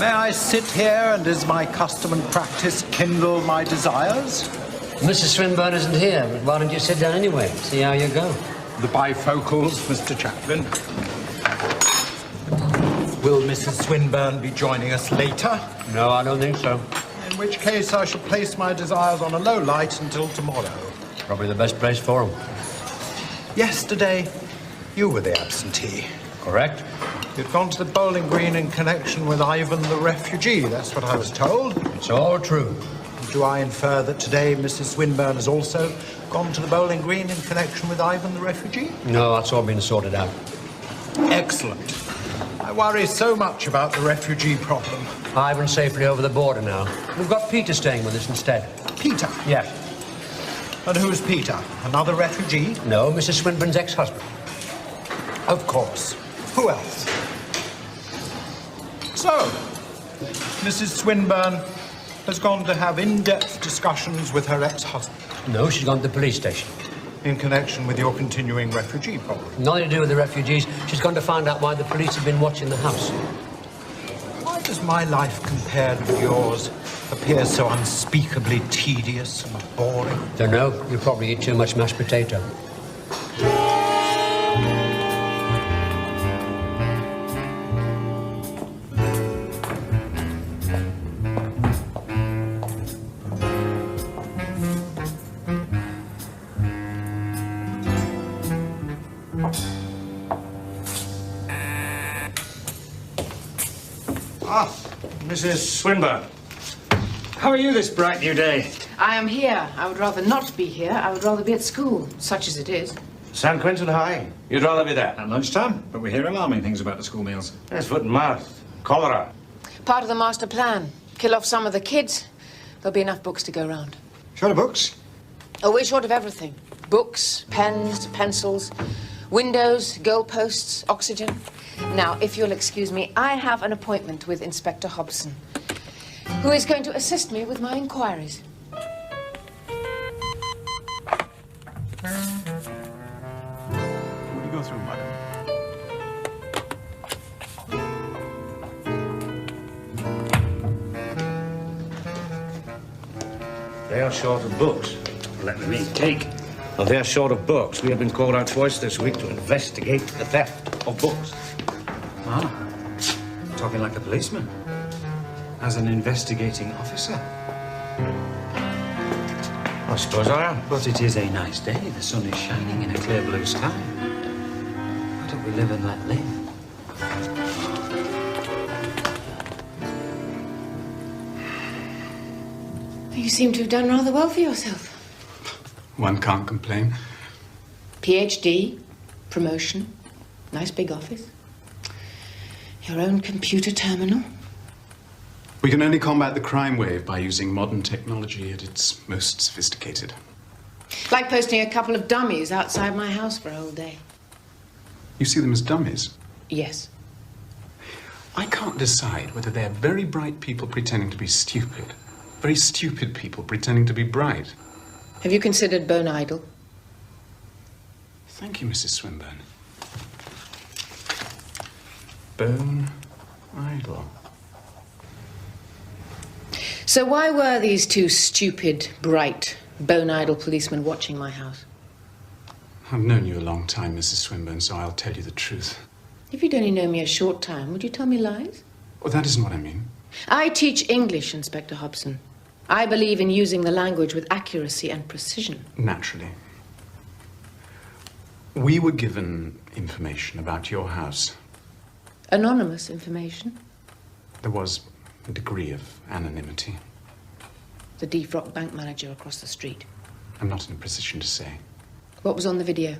May I sit here and, as my custom and practice, kindle my desires? Mrs. Swinburne isn't here, but why don't you sit down anyway? See how you go. The bifocals, Mr. Chaplin. Will Mrs. Swinburne be joining us later? No, I don't think so. In which case I shall place my desires on a low light until tomorrow. Probably the best place for them. Yesterday, you were the absentee. Correct. You'd gone to the bowling green in connection with Ivan the refugee, that's what I was told. It's all true. Do I infer that today Mrs. Swinburne has also gone to the bowling green in connection with Ivan the refugee? No, that's all been sorted out. Excellent. I worry so much about the refugee problem. Ivan's safely over the border now. We've got Peter staying with us instead. Peter? Yes. And who's Peter? Another refugee? No, Mrs. Swinburne's ex-husband. Of course. Who else? So, Mrs. Swinburne has gone to have in-depth discussions with her ex-husband. No, she's gone to the police station. In connection with your continuing refugee problem. Nothing to do with the refugees. She's gone to find out why the police have been watching the house. Why does my life compared with yours appear so unspeakably tedious and boring? Don't know. You probably eat too much mashed potato. Mrs. Swinburne, how are you this bright new day? I am here. I would rather not be here. I would rather be at school, such as it is. San Quentin High. You'd rather be there? At lunchtime, but we hear alarming things about the school meals. There's foot and mouth, cholera. Part of the master plan. Kill off some of the kids. There'll be enough books to go round. Short of books? Oh, we're short of everything. Books, pens, pencils, windows, goalposts, oxygen. Now, if you'll excuse me, I have an appointment with Inspector Hobson, who is going to assist me with my inquiries. What do you go through, madam? They are short of books. Let me eat cake. Well, they are short of books. We have been called out twice this week to investigate the theft of books. Ah, talking like a policeman. As an investigating officer. I suppose I am. But it is a nice day. The sun is shining in a clear blue sky. Why don't we live and let live? You seem to have done rather well for yourself. One can't complain. PhD, promotion, nice big office. Your own computer terminal. We can only combat the crime wave by using modern technology at its most sophisticated. Like posting a couple of dummies outside my house for a whole day. You see them as dummies? Yes. I can't decide whether they're very bright people pretending to be stupid, very stupid people pretending to be bright. Have you considered Bone Idol? Thank you, Mrs. Swinburne. Bone Idol. So why were these two stupid, bright, Bone Idol policemen watching my house? I've known you a long time, Mrs. Swinburne, so I'll tell you the truth. If you'd only known me a short time, would you tell me lies? Well, that isn't what I mean. I teach English, Inspector Hobson. I believe in using the language with accuracy and precision. Naturally. We were given information about your house. Anonymous information? There was a degree of anonymity. The defrocked bank manager across the street. I'm not in a position to say. What was on the video?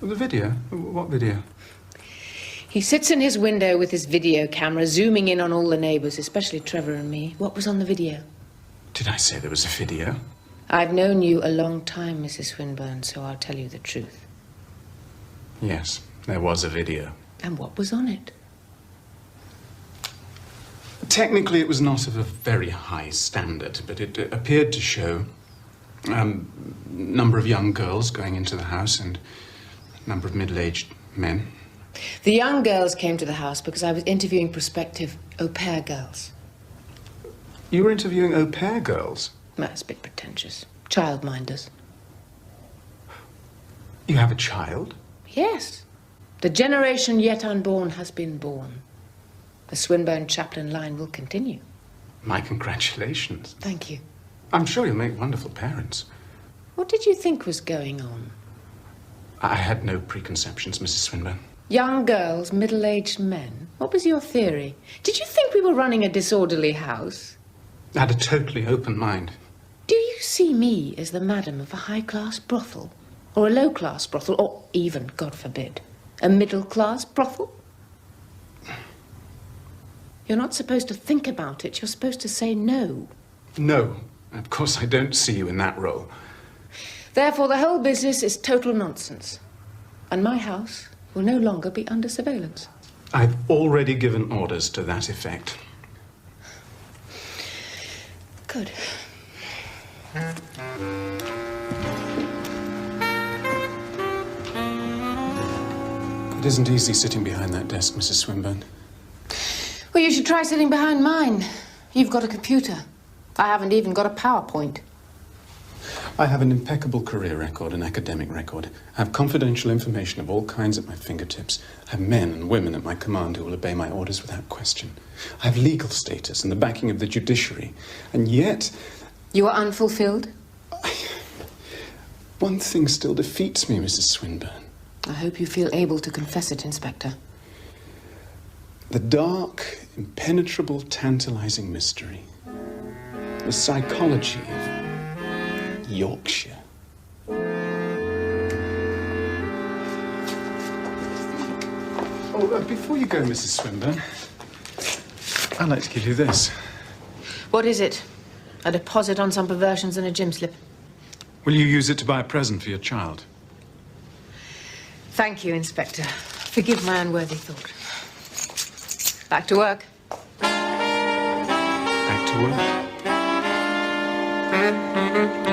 The video? What video? He sits in his window with his video camera, zooming in on all the neighbours, especially Trevor and me. What was on the video? Did I say there was a video? I've known you a long time, Mrs. Swinburne, so I'll tell you the truth. Yes, there was a video. And what was on it? Technically, it was not of a very high standard, but it appeared to show a number of young girls going into the house and a number of middle-aged men. The young girls came to the house because I was interviewing prospective au pair girls. You were interviewing au pair girls? That's a bit pretentious. Childminders. You have a child? Yes. The generation yet unborn has been born. The Swinburne Chaplin line will continue. My congratulations. Thank you. I'm sure you'll make wonderful parents. What did you think was going on? I had no preconceptions, Mrs. Swinburne. Young girls, middle-aged men. What was your theory? Did you think we were running a disorderly house? I had a totally open mind. Do you see me as the madam of a high-class brothel? Or a low-class brothel? Or even, God forbid, a middle-class brothel? You're not supposed to think about it. You're supposed to say no. No. Of course, I don't see you in that role. Therefore, the whole business is total nonsense. And my house will no longer be under surveillance. I've already given orders to that effect. Good. It isn't easy sitting behind that desk, Mrs. Swinburne. Well, you should try sitting behind mine. You've got a computer. I haven't even got a PowerPoint. I have an impeccable career record, an academic record. I have confidential information of all kinds at my fingertips. I have men and women at my command who will obey my orders without question. I have legal status and the backing of the judiciary. And yet... You are unfulfilled? One thing still defeats me, Mrs. Swinburne. I hope you feel able to confess it, Inspector. The dark, impenetrable, tantalizing mystery. The psychology of Yorkshire. Before you go, Mrs. Swinburne, I'd like to give you this. What is it? A deposit on some perversions and a gym slip? Will you use it to buy a present for your child? Thank you, Inspector. Forgive my unworthy thought. Back to work. Back to work.